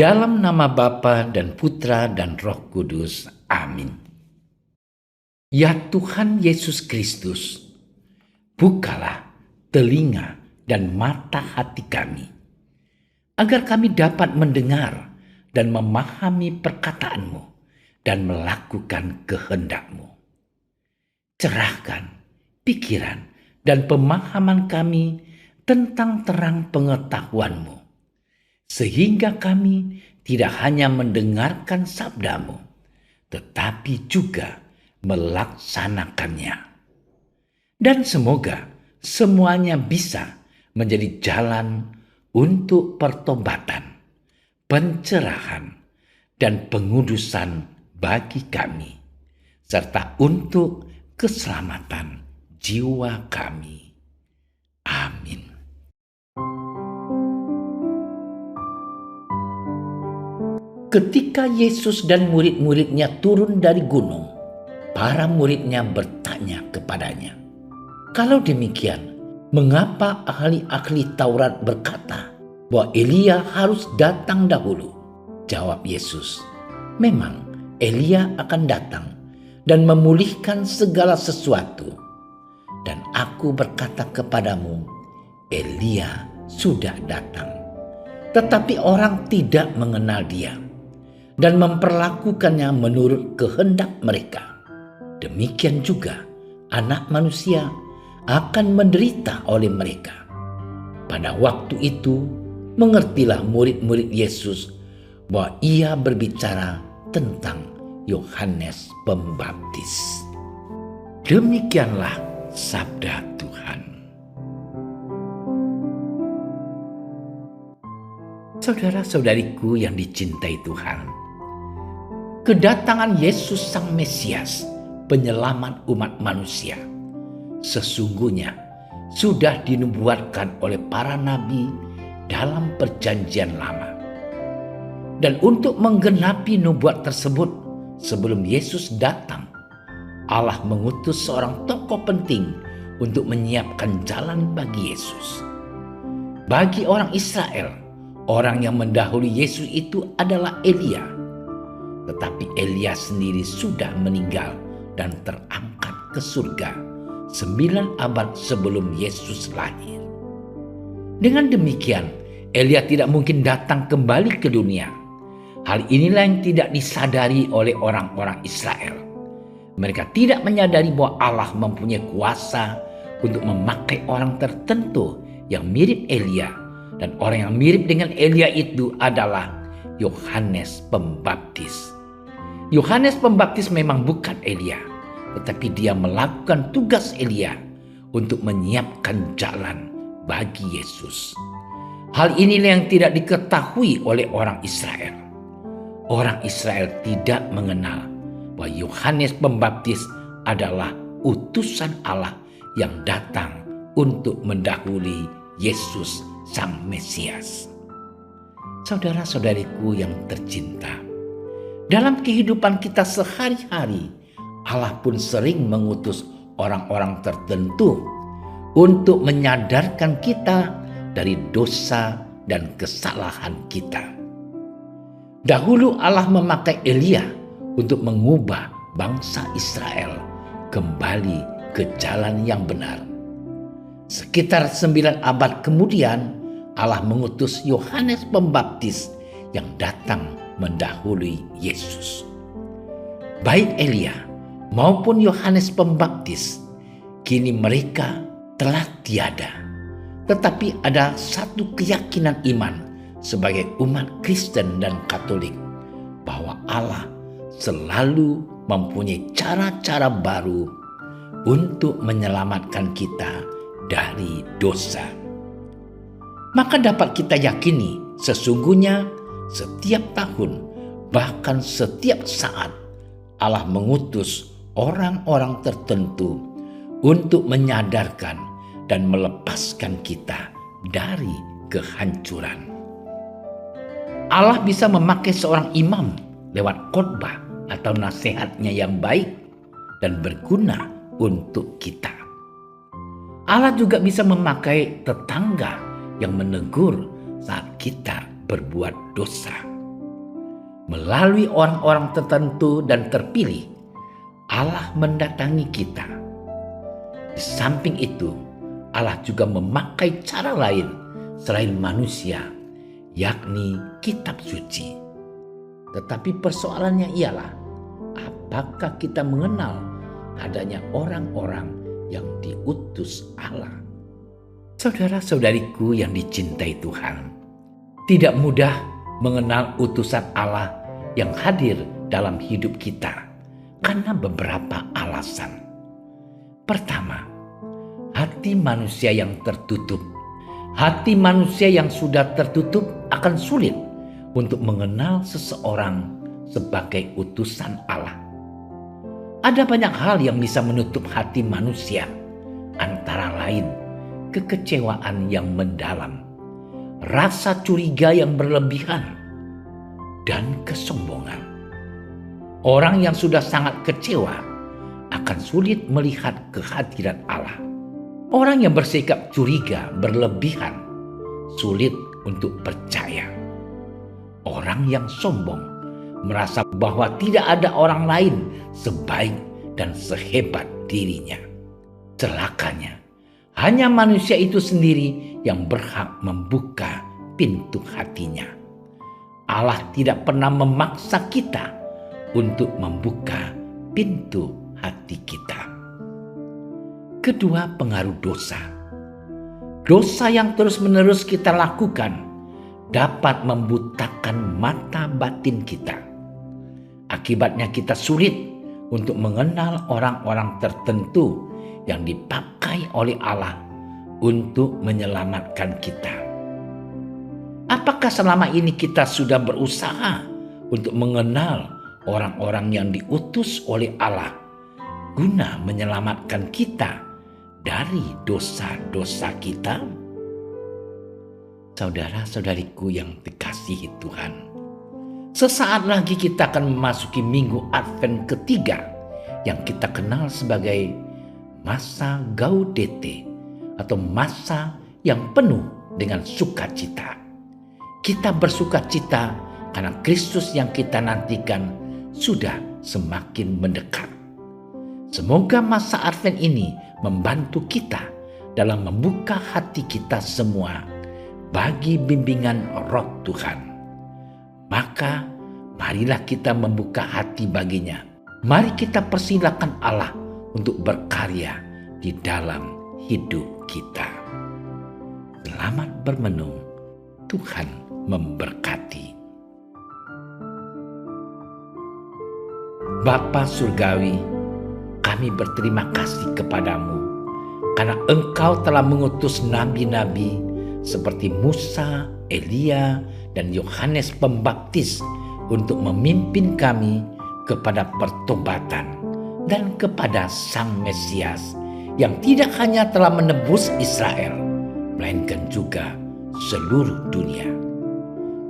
Dalam nama Bapa dan Putra dan Roh Kudus. Amin. Ya Tuhan Yesus Kristus, bukalah telinga dan mata hati kami, agar kami dapat mendengar dan memahami perkataan-Mu dan melakukan kehendak-Mu. Cerahkan pikiran dan pemahaman kami tentang terang pengetahuan-Mu, sehingga kami tidak hanya mendengarkan sabda-Mu, tetapi juga melaksanakannya. Dan semoga semuanya bisa menjadi jalan untuk pertobatan, pencerahan, dan pengudusan bagi kami, serta untuk keselamatan jiwa kami. Amin. Ketika Yesus dan murid-muridnya turun dari gunung, para muridnya bertanya kepadanya, "Kalau demikian, mengapa ahli-ahli Taurat berkata bahwa Elia harus datang dahulu?" Jawab Yesus, "Memang Elia akan datang dan memulihkan segala sesuatu. Dan aku berkata kepadamu, Elia sudah datang. Tetapi orang tidak mengenal dia dan memperlakukannya menurut kehendak mereka. Demikian juga Anak Manusia akan menderita oleh mereka." Pada waktu itu mengertilah murid-murid Yesus bahwa ia berbicara tentang Yohanes Pembaptis. Demikianlah sabda Tuhan. Saudara-saudariku yang dicintai Tuhan, kedatangan Yesus Sang Mesias, penyelamat umat manusia, sesungguhnya sudah dinubuatkan oleh para nabi dalam Perjanjian Lama. Dan untuk menggenapi nubuat tersebut, sebelum Yesus datang, Allah mengutus seorang tokoh penting untuk menyiapkan jalan bagi Yesus. Bagi orang Israel, orang yang mendahului Yesus itu adalah Elia. Tetapi Elia sendiri sudah meninggal dan terangkat ke surga 9 abad sebelum Yesus lahir. Dengan demikian, Elia tidak mungkin datang kembali ke dunia. Hal inilah yang tidak disadari oleh orang-orang Israel. Mereka tidak menyadari bahwa Allah mempunyai kuasa untuk memakai orang tertentu yang mirip Elia. Dan orang yang mirip dengan Elia itu adalah Yohanes Pembaptis. Yohanes Pembaptis memang bukan Elia, tetapi dia melakukan tugas Elia untuk menyiapkan jalan bagi Yesus. Hal inilah yang tidak diketahui oleh orang Israel. Orang Israel tidak mengenal bahwa Yohanes Pembaptis adalah utusan Allah yang datang untuk mendahului Yesus Sang Mesias. Saudara-saudariku yang tercinta, dalam kehidupan kita sehari-hari, Allah pun sering mengutus orang-orang tertentu untuk menyadarkan kita dari dosa dan kesalahan kita. Dahulu Allah memakai Elia untuk mengubah bangsa Israel kembali ke jalan yang benar. Sekitar 9 abad kemudian, Allah mengutus Yohanes Pembaptis yang datang mendahului Yesus. Baik Elia maupun Yohanes Pembaptis, kini mereka telah tiada. Tetapi ada satu keyakinan iman sebagai umat Kristen dan Katolik, bahwa Allah selalu mempunyai cara-cara baru untuk menyelamatkan kita dari dosa. Maka dapat kita yakini sesungguhnya setiap tahun, bahkan setiap saat, Allah mengutus orang-orang tertentu untuk menyadarkan dan melepaskan kita dari kehancuran. Allah bisa memakai seorang imam lewat khotbah atau nasihatnya yang baik dan berguna untuk kita. Allah juga bisa memakai tetangga yang menegur saat kita berbuat dosa. Melalui orang-orang tertentu dan terpilih, Allah mendatangi kita. Di samping itu, Allah juga memakai cara lain selain manusia, yakni kitab suci. Tetapi persoalannya ialah, apakah kita mengenal adanya orang-orang yang diutus Allah? Saudara-saudariku yang dicintai Tuhan, tidak mudah mengenal utusan Allah yang hadir dalam hidup kita karena beberapa alasan. Pertama, hati manusia yang tertutup. Hati manusia yang sudah tertutup akan sulit untuk mengenal seseorang sebagai utusan Allah. Ada banyak hal yang bisa menutup hati manusia, antara lain kekecewaan yang mendalam, rasa curiga yang berlebihan, dan kesombongan. Orang yang sudah sangat kecewa akan sulit melihat kehadiran Allah. Orang yang bersikap curiga berlebihan sulit untuk percaya. Orang yang sombong merasa bahwa tidak ada orang lain sebaik dan sehebat dirinya. Celakanya, hanya manusia itu sendiri yang berhak membuka pintu hatinya. Allah tidak pernah memaksa kita untuk membuka pintu hati kita. Kedua, pengaruh dosa. Dosa yang terus-menerus kita lakukan dapat membutakan mata batin kita. Akibatnya kita sulit untuk mengenal orang-orang tertentu yang dipakai oleh Allah untuk menyelamatkan kita. Apakah selama ini kita sudah berusaha untuk mengenal orang-orang yang diutus oleh Allah guna menyelamatkan kita dari dosa-dosa kita? Saudara-saudariku yang dikasihi Tuhan, sesaat lagi kita akan memasuki minggu Advent ketiga yang kita kenal sebagai masa Gaudete atau masa yang penuh dengan sukacita. Kita bersukacita karena Kristus yang kita nantikan sudah semakin mendekat. Semoga masa Advent ini membantu kita dalam membuka hati kita semua bagi bimbingan Roh Tuhan. Maka marilah kita membuka hati baginya. Mari kita persilakan Allah untuk berkarya di dalam hidup kita. Selamat bermenung. Tuhan memberkati. Bapa Surgawi, kami berterima kasih kepadamu karena Engkau telah mengutus nabi-nabi seperti Musa, Elia, dan Yohanes Pembaptis untuk memimpin kami kepada pertobatan dan kepada Sang Mesias yang tidak hanya telah menebus Israel, melainkan juga seluruh dunia.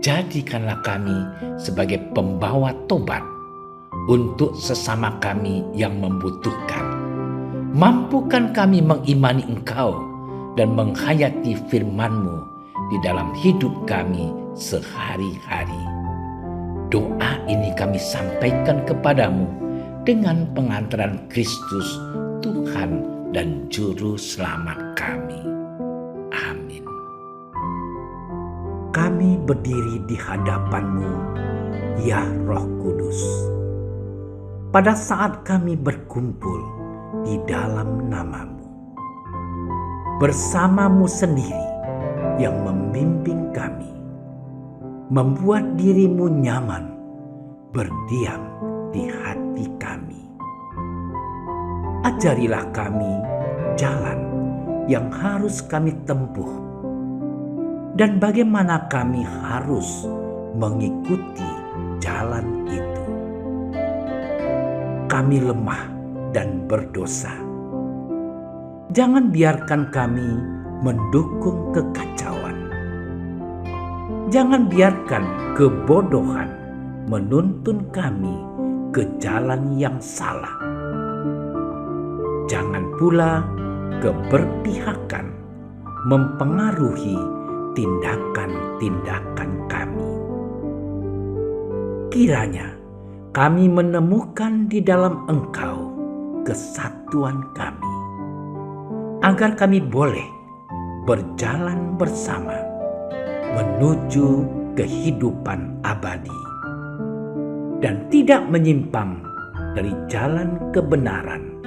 Jadikanlah kami sebagai pembawa tobat untuk sesama kami yang membutuhkan. Mampukan kami mengimani Engkau dan menghayati firman-Mu di dalam hidup kami sehari-hari. Doa ini kami sampaikan kepadamu dengan pengantaran Kristus, Tuhan dan Juru Selamat kami. Amin. Kami berdiri di hadapan-Mu, ya Roh Kudus. Pada saat kami berkumpul di dalam nama-Mu, bersama-Mu sendiri yang membimbing kami, membuat diri-Mu nyaman berdiam di hati kami. Ajarilah kami jalan yang harus kami tempuh dan bagaimana kami harus mengikuti jalan itu. Kami lemah dan berdosa. Jangan biarkan kami mendukung kekacauan. Jangan biarkan kebodohan menuntun kami ke jalan yang salah. Jangan pula keberpihakan mempengaruhi tindakan-tindakan kami. Kiranya kami menemukan di dalam Engkau kesatuan kami, agar kami boleh berjalan bersama menuju kehidupan abadi dan tidak menyimpang dari jalan kebenaran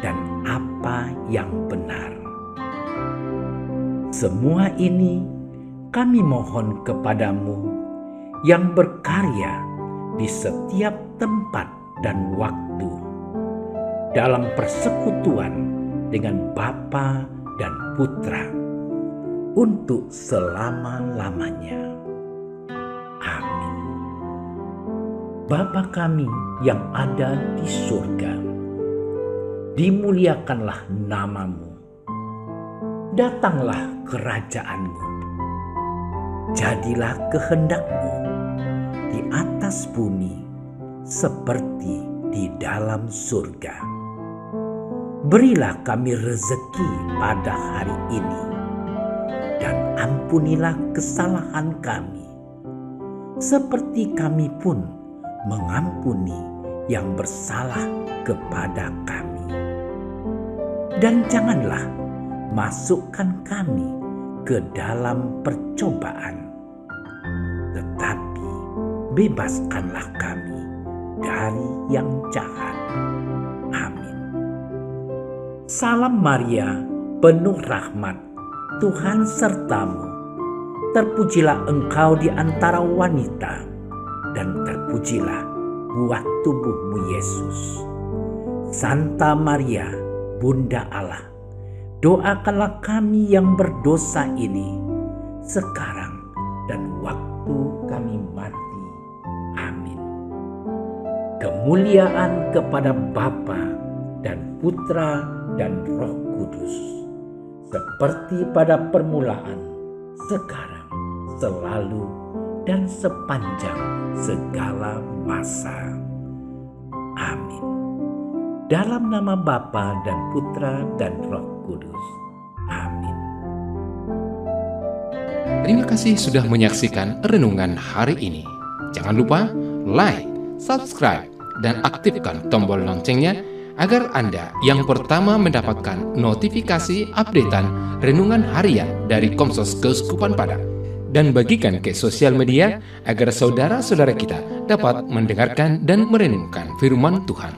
dan apa yang benar. Semua ini kami mohon kepadamu yang berkarya di setiap tempat dan waktu dalam persekutuan dengan Bapa dan Putra untuk selama-lamanya. Amin. Bapa kami yang ada di surga, dimuliakanlah namamu. Datanglah kerajaan-Mu. Jadilah kehendak-Mu di atas bumi seperti di dalam surga. Berilah kami rezeki pada hari ini, dan ampunilah kesalahan kami, seperti kami pun mengampuni yang bersalah kepada kami. Dan janganlah masukkan kami ke dalam percobaan, tetapi bebaskanlah kami dari yang jahat. Amin. Salam Maria, penuh rahmat, Tuhan sertamu. Terpujilah engkau di antara wanita, dan terpujilah buah tubuhmu Yesus. Santa Maria, Bunda Allah, doakanlah kami yang berdosa ini, sekarang dan waktu kami mati. Amin. Kemuliaan kepada Bapa dan Putra dan Roh Kudus, seperti pada permulaan, sekarang, selalu, dan sepanjang segala masa. Amin. Dalam nama Bapa dan Putra dan Roh Kudus. Amin. Terima kasih sudah menyaksikan renungan hari ini. Jangan lupa like, subscribe, dan aktifkan tombol loncengnya agar Anda yang pertama mendapatkan notifikasi updatean renungan harian dari Komsos Keuskupan Padang. Dan bagikan ke sosial media agar saudara-saudara kita dapat mendengarkan dan merenungkan firman Tuhan.